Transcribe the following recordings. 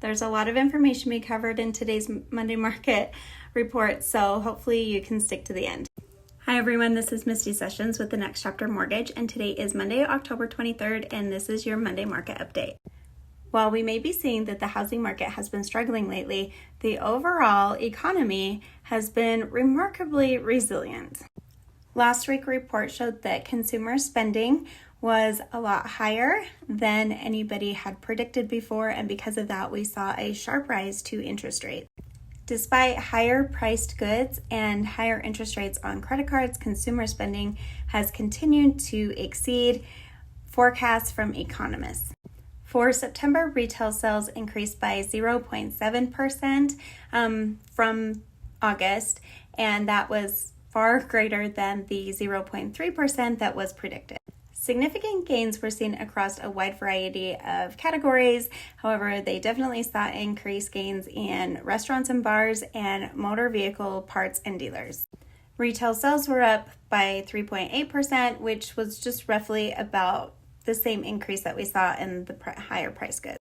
There's a lot of information we covered in today's Monday market report, so hopefully you can stick to the end. Hi everyone, this is Misty Sessions with the Next Chapter Mortgage, and today is Monday, October 23rd, and this is your Monday market update. While we may be seeing that the housing market has been struggling lately, the overall economy has been remarkably resilient. Last week's report showed that consumer spending was a lot higher than anybody had predicted before, and because of that, we saw a sharp rise to interest rates. Despite higher priced goods and higher interest rates on credit cards, consumer spending has continued to exceed forecasts from economists. For September, retail sales increased by 0.7% from August, and that was far greater than the 0.3% that was predicted. Significant gains were seen across a wide variety of categories. However, they definitely saw increased gains in restaurants and bars and motor vehicle parts and dealers. Retail sales were up by 3.8%, which was just roughly about the same increase that we saw in the higher price goods.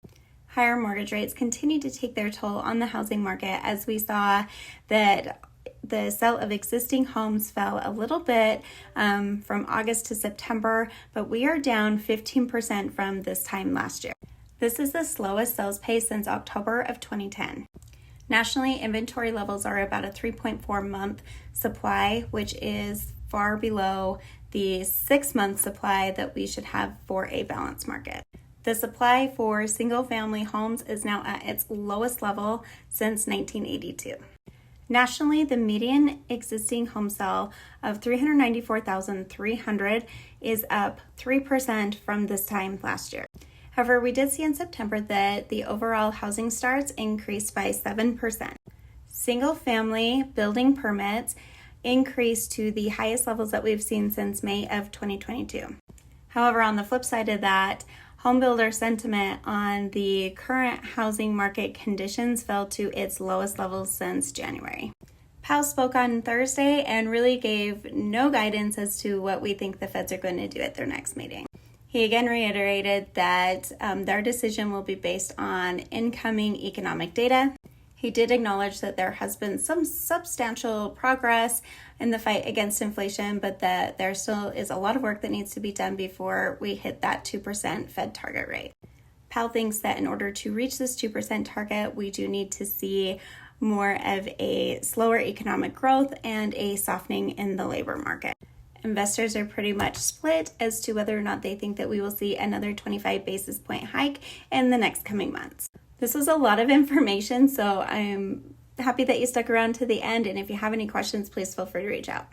Higher mortgage rates continued to take their toll on the housing market, as we saw that the sale of existing homes fell a little bit from August to September, but we are down 15% from this time last year. This is the slowest sales pace since October of 2010. Nationally, inventory levels are about a 3.4-month supply, which is far below the 6-month supply that we should have for a balanced market. The supply for single-family homes is now at its lowest level since 1982. Nationally, the median existing home sale of $394,300 is up 3% from this time last year. However, we did see in September that the overall housing starts increased by 7%. Single-family building permits increased to the highest levels that we've seen since May of 2022. However, on the flip side of that, home builder sentiment on the current housing market conditions fell to its lowest levels since January. Powell spoke on Thursday and really gave no guidance as to what we think the Feds are going to do at their next meeting. He again reiterated that their decision will be based on incoming economic data. He did acknowledge that there has been some substantial progress in the fight against inflation, but that there still is a lot of work that needs to be done before we hit that 2% Fed target rate. Powell thinks that in order to reach this 2% target, we do need to see more of a slower economic growth and a softening in the labor market. Investors are pretty much split as to whether or not they think that we will see another 25 basis point hike in the next coming months. This was a lot of information, so I'm happy that you stuck around to the end, and if you have any questions, please feel free to reach out.